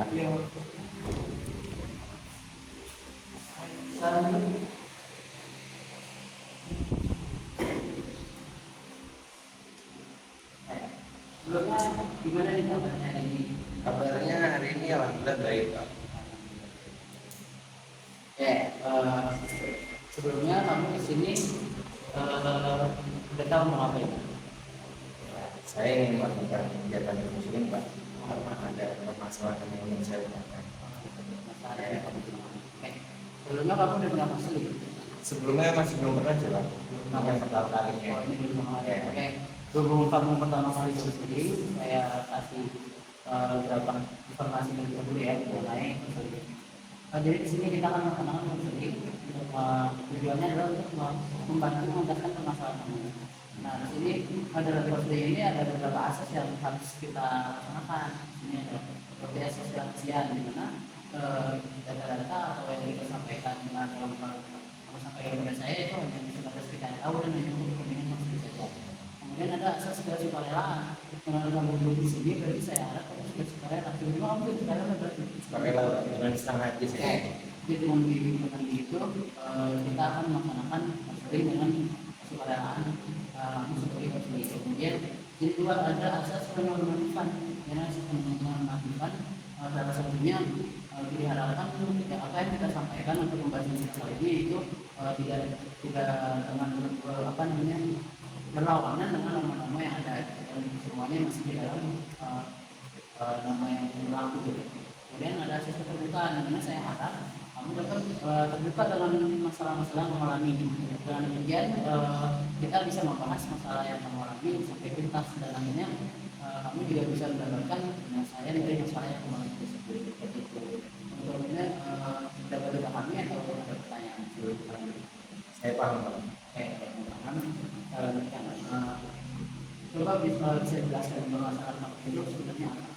Sebelumnya gimana nih kabarnya hari ini? Kabarnya hari ini alhamdulillah baik, Pak. Sebelumnya kamu di sini udah tahu mau ngapain? Saya ingin melakukan kegiatan muslim, Pak, karena ada permasalahan yang ingin saya utarakan. Masalah yang kamu terima. Sebelumnya kamu udah pernah muslim? Sebelumnya masih belum pernah jalan. Nah, Yang pertama kalinya. ini belum pernah. Ya. Oke. Berhubung kamu pertama kali muslim, saya kasih beberapa informasi dulu ya mengenai muslim. Jadi di sini kita akan mengenal muslim. Tujuannya adalah untuk membantu mengatasi permasalahan kamu. Nah, di sini ada muslim ini ada beberapa asas yang harus kita laksanakan. Ini ada seperti asas kesaksian di mana data-data atau yang kita sampaikan dengan dalam sampaikan kepada saya itu hanya sebatas kita tahu dan hanya untuk kepentingan muslim saja. Kemudian ada asas kesukarelaan. Kalau kamu duduk di sini, berarti saya harap kamu sukarela. Cuma kamu sukarela berarti Sukarela dengan setengah hati saya. Jadi dengan itu kita akan melaksanakan muslim dengan kesukarelaan seperti itu. Kemudian di luar ada asas penormatifan. Karena asas penormatifan salah satunya diharapkan apa yang kita sampaikan untuk membahas masalah ini itu tidak dengan apa namanya berlawanan dengan nama-nama yang ada dan semuanya masih di dalam nama yang berlaku. Kemudian ada asas keterbukaan, di mana saya harap kamu dapat terbuka dengan masalah-masalah yang kamu alami. Dengan demikian kita bisa membahas masalah yang kamu alami sampai tuntas dan akhirnya kamu juga bisa mendapatkan penyelesaian dari masalah yang kamu alami tersebut. Untuk dapat dipahami atau ada pertanyaan? Saya paham, Pak. Coba bisa jelaskan masalah itu sebenarnya apa?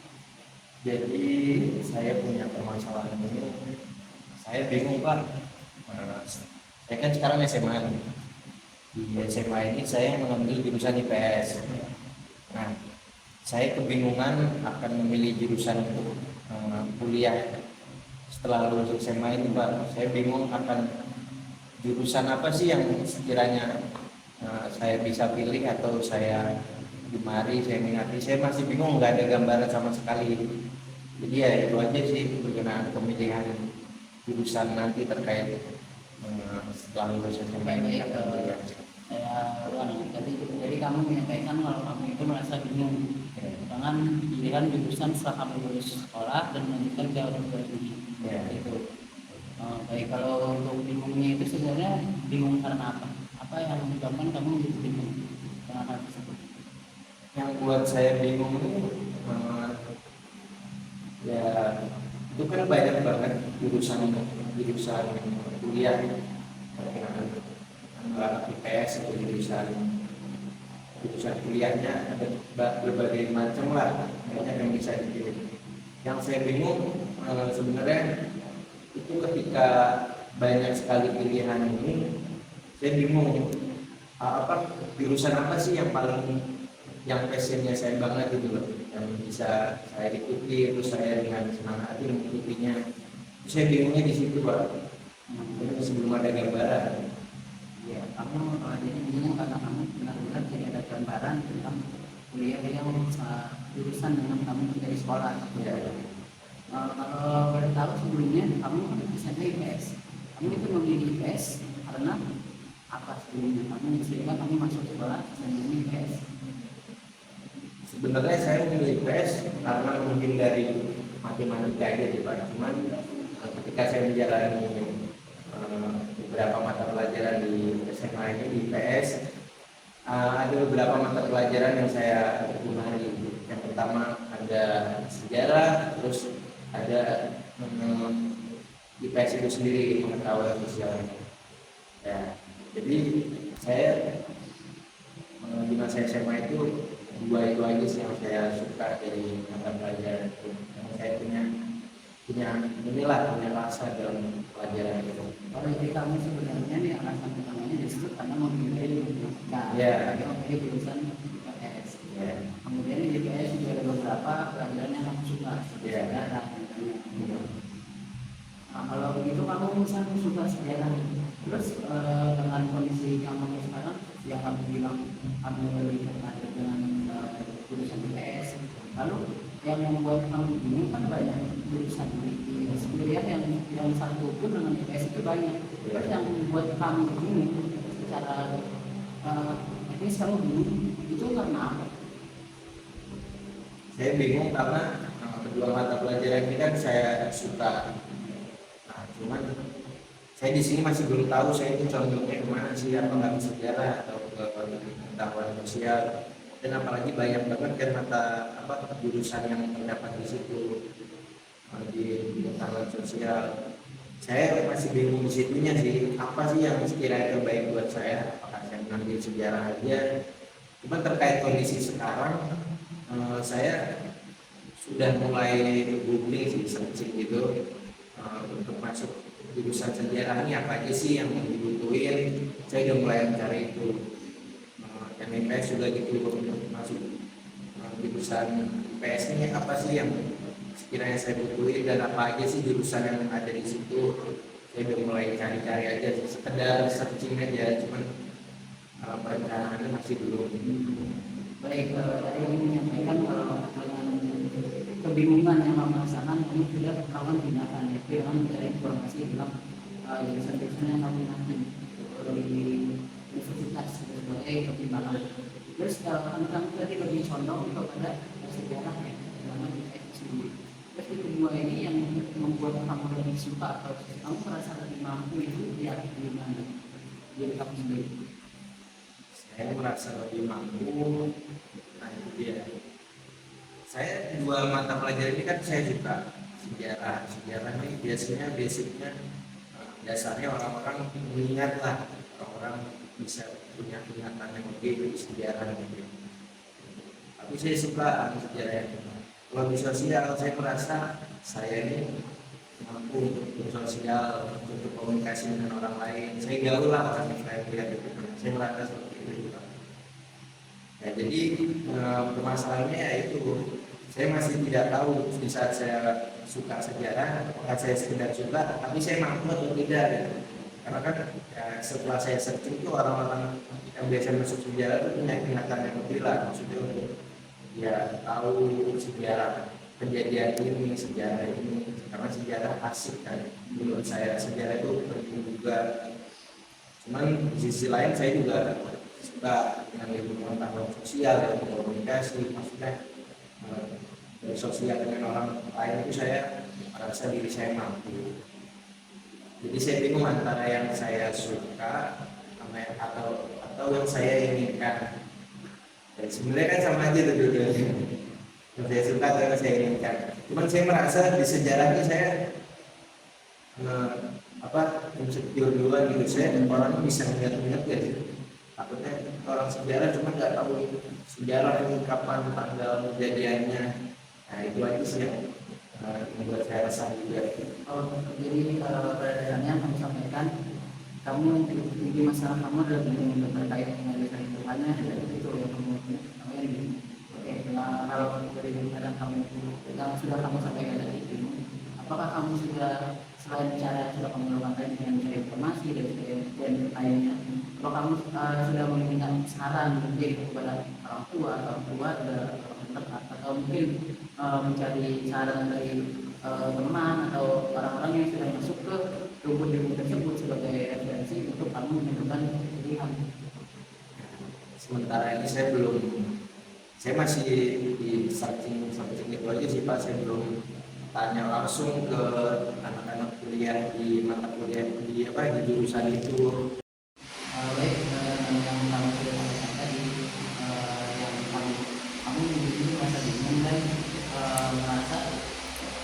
Jadi saya punya permasalahan ini. Saya bingung, Pak. Saya kan sekarang SMA. Di SMA ini saya mengambil jurusan IPS. Nah, saya kebingungan akan memilih jurusan untuk kuliah setelah lulus SMA ini, Pak. Saya bingung akan jurusan apa sih yang sekiranya saya bisa pilih atau saya gemari, saya minati. Saya masih bingung, nggak ada gambaran sama sekali. Jadi ya itu aja sih berkenaan pemilihan jurusan nanti terkait setelah lulus SMA ini. Saya ulangi jadi kamu menyampaikan kalau kamu itu merasa bingung dengan pilihan jurusan setelah kamu lulus sekolah dan melanjutkan ke perguruan tinggi. Itu baik. Kalau untuk bingungnya itu sebenarnya bingung karena apa? Apa yang menyebabkan kamu menjadi bingung dengan hal tersebut? Yang buat saya bingung itu ya itu kan banyak banget jurusan kuliah IPS atau jurusan kuliahnya ada berbagai macam lah, banyak yang bisa dipilih. Yang saya bingung sebenarnya itu ketika banyak sekali pilihan ini, saya bingung apa jurusan apa sih yang paling yang passionnya saya banget gitu loh, yang bisa saya ikuti, terus saya dengan senang hati mengikutinya. Saya bingungnya di situ, Pak. Sebelum ada gambaran. Ya, kamu jadi bingung karena kamu benar-benar tidak ada gambaran tentang kuliah yang jurusan dengan kamu dari sekolah. Ya. Kalau boleh tahu sebelumnya kamu bisa IPS. Kamu itu memilih IPS karena apa sebelumnya? Kamu sehingga kamu masuk sekolah dan memilih IPS. Sebenarnya saya memilih IPS karena menghindari matematika aja sih, Pak. Cuman ketika saya menjalani beberapa mata pelajaran di SMA ini di IPS, ada beberapa mata pelajaran yang saya gemari. Yang pertama ada sejarah, terus ada IPS itu sendiri, pengetahuan sosial. Ya, jadi saya di masa SMA itu dua itu aja sih yang saya suka dari mata pelajaran itu. Yang saya punya rasa dalam pelajaran itu. Kalau jadi kamu sebenarnya nih alasan utamanya disebut karena memilih matematika. Ya. Memilih jurusan IPS. Ya. Kemudian di IPS juga ada beberapa pelajaran yang kamu suka. Ya. Sejarah. kamu misalnya suka sejarah, terus dengan kondisi kamu sekarang yang kamu bilang kamu lebih tertarik dengan jurusan IPS, lalu yang membuat kamu bingung kan banyak jurusan di sebenarnya yang satu pun dengan IPS itu banyak. Terus yang membuat kamu bingung secara teknis kamu bingung itu karena apa? Saya bingung karena kedua mata pelajaran ini kan saya suka. Nah, cuman saya di sini masih belum tahu saya itu condongnya kemana sih, apakah ke sejarah atau ke pengetahuan sosial, dan apalagi banyak banget kan mata jurusan yang terdapat di situ di pengetahuan sosial. Saya masih bingung di situnya sih, apa sih yang sekiranya terbaik buat saya, apakah saya mengambil sejarah aja. Cuma terkait kondisi sekarang, saya sudah mulai googling sih, searching gitu untuk masuk jurusan sejarah ini apa aja sih yang dibutuhin. Saya udah mulai mencari itu, yang IPS juga gitu, untuk masuk jurusan IPS ini apa sih yang sekiranya saya butuhin dan apa aja sih jurusan yang ada di situ. Saya udah mulai cari-cari aja sih, sekedar searching aja, cuman perencanaannya masih belum. Baik, tadi ini menyampaikan kalau dengan kebingungan yang kamu rasakan, kamu sudah melakukan tindakan, yaitu dengan mencari informasi tentang jurusan-jurusan yang kamu nanti di universitas sebagai pertimbangan. Terus kamu tadi lebih condong kepada sejarah ya, dalam IPS sendiri. Terus yang kedua ini yang membuat kamu lebih suka atau kamu merasa lebih mampu itu di mana? Jadi kamu sendiri. Saya merasa lebih mampu. Nah itu dia, saya dua mata pelajaran ini kan saya suka. Sejarah ini biasanya basicnya, dasarnya orang-orang mengingat lah, orang-orang bisa punya ingatan yang lebih di sejarah gitu. Tapi saya suka sejarah yang kalau di sosial, saya merasa saya ini mampu untuk bersosial, untuk komunikasi dengan orang lain. Saya gaul lah orang yang friendly gitu. Saya merasa seperti itu juga. Ya, jadi permasalahannya yaitu saya masih tidak tahu di saat saya suka sejarah apakah saya sekedar suka, tapi saya mampu atau tidak gitu. Karena kan ya, setelah saya searching itu orang-orang yang biasa masuk sejarah itu punya ingatan yang lebih lah, maksudnya untuk ya tahu sejarah kejadian ini, sejarah ini, karena sejarah asik kan. Menurut saya sejarah itu penting juga. Cuman di sisi lain saya juga suka dengan ilmu pengetahuan sosial dan komunikasi, maksudnya bersosial dengan orang lain itu saya merasa diri saya mampu. Jadi saya bingung antara yang saya suka sama atau yang saya inginkan. Dan sebenarnya kan sama aja tuh dua-duanya. Yang saya suka atau yang saya inginkan. Cuman saya merasa di sejarah itu saya insecure duluan gitu. Saya orang bisa ingat-ingat ya. Takutnya orang sejarah cuma nggak tahu sejarah ini kapan tanggal kejadiannya. Nah itu aja sih yang membuat saya rasa juga. Jadi berdasarnya kamu sampaikan kamu jadi masalah kamu adalah dengan terkait dengan lingkungannya dan itu yang kamu ini. Oke, nah kalau dari kadang kamu yang sudah kamu sampaikan tadi itu, apakah kamu sudah selain cara kamu melakukan dengan mencari informasi dan lainnya, kalau kamu sudah memberikan saran mungkin kepada orang tua atau mungkin mencari saran dari teman atau orang-orang yang sudah masuk ke ilmu tersebut sebagai referensi untuk kamu menentukan pilihan. Sementara ini saya masih di searching itu aja sih Pak. Saya belum tanya langsung ke anak-anak kuliah di mata kuliah di jurusan itu. Baik, yang kamu sudah sampaikan tadi, yang kamu ini merasa bingung dan merasa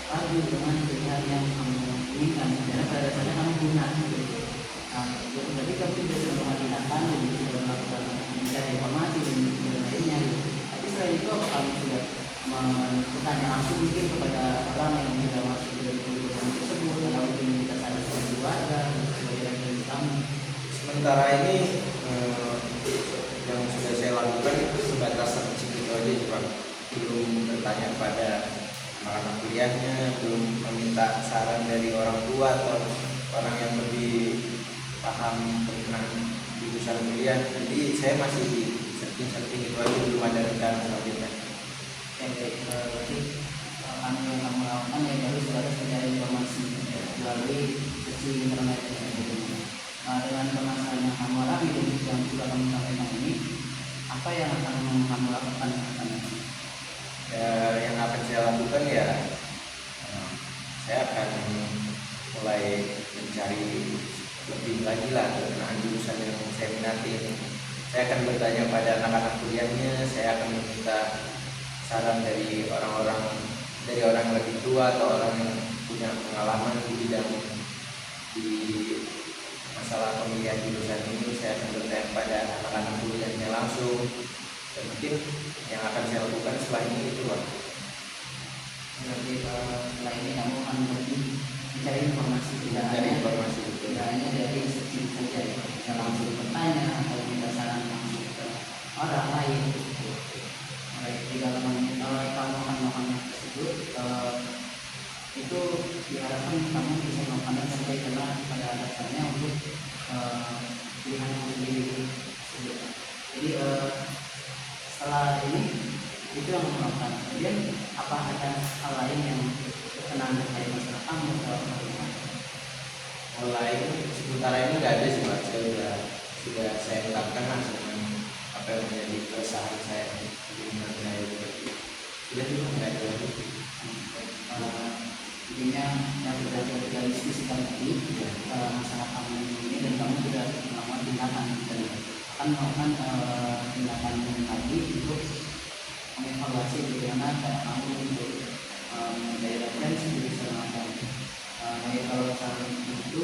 ragu dengan pilihan yang kamu inginkan, karena pada dasarnya kamu guna. Jadi kamu sudah mengadakan dan sudah melakukan mencari informasi dan lainnya. Tapi setelah itu kamu sudah bertanya langsung mungkin kepada orang yang sudah masuk ke jurusan tersebut, atau mungkin kita sadar keluarga sebagai referensi kamu. Sementara ini yang sudah saya lakukan itu sebatas searching itu aja Pak. Belum bertanya pada anak kuliahnya, belum meminta saran dari orang tua atau orang yang lebih paham tentang jurusan kuliah. Jadi saya masih searching itu aja, belum ada rencana selanjutnya. Berarti kami yang kamu lakukan ya baru saudara mencari informasi melalui sisi internet ya, gitu. Dengan permasalahan yang kamu alami dan yang sudah kamu sampaikan ini, apa yang akan kamu lakukan? Yang akan saya lakukan ya, saya akan mulai mencari lebih lagi lah tentang jurusan yang saya minati. Saya akan bertanya pada anak-anak kuliahnya, saya akan meminta saran dari orang yang lebih tua atau orang yang punya pengalaman di bidang di masalah pemilihan jurusan ini. Saya akan bertanya pada anak-anak kuliahnya langsung, dan mungkin yang akan saya lakukan setelah ini itu lah. Berarti setelah ini kamu akan lebih mencari informasi, tidak hanya dari segi saja ya, bisa langsung bertanya atau minta saran langsung ke orang lain. Baik, di dalam kamu akan melakukan tersebut, itu diharapkan kamu bisa melakukan sampai kena pada dasarnya untuk pilihan yang sendiri. Jadi setelah ini itu yang melakukan. Kemudian apa ada hal lain yang berkenan dari masalah kamu atau Hal lain sementara ini nggak ada sih Pak. Sudah saya ungkapkan lah apa yang menjadi keresahan saya di dunia saya itu. Sudah juga nggak ada lagi. intinya yang sudah kita diskusikan tadi masalah kamu ini, dan kamu sudah melakukan tindakan dan akan melakukan tindakan tadi untuk mengevaluasi bagaimana cara kamu untuk menjadi referensi di selatan. Jadi kalau saat itu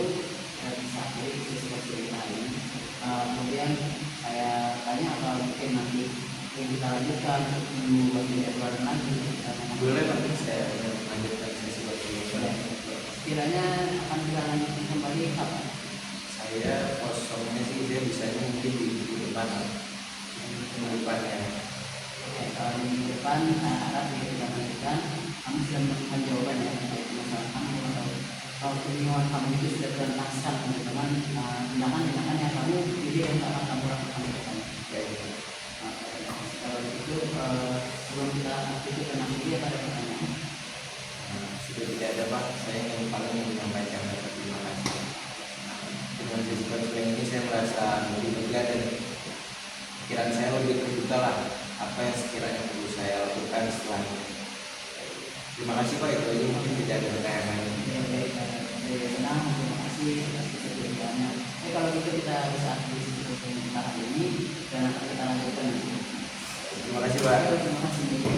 bisa akhiri sesuatu cerita ini. Kemudian saya tanya apa mungkin nanti yang kita lanjutkan membuat jadwal lagi. Boleh nanti saya lanjutkan sesi waktu. Kiranya akan kita lanjutkan kembali kapan? Saya kosongnya sih saya bisanya mungkin di minggu depan ya. Oke, kalau di minggu depan harap kita lanjutkan. Kamu sudah menemukan jawaban ya terkait masalah kamu, atau kalau kebingungan kamu itu sudah terlaksana teman-teman, tindakan-tindakan yang kamu pilih yang akan kamu lakukan ke depan. Kalau begitu sebelum kita aktifkan nanti pada pertanyaan. Sudah tidak ada Pak, saya yang paling menyampaikan terima kasih. Dengan seperti ini saya merasa lebih lega dan pikiran saya lebih terbuka lah apa yang sekiranya perlu saya lakukan setelah ini. Terima kasih Pak, itu aja, mungkin tidak ada pertanyaan lain. Saya senang, terima kasih atas kesempatannya. Kalau gitu kita bisa aktifkan kita hari ini dan akan kita lanjutkan. Terima kasih Pak. Terima kasih.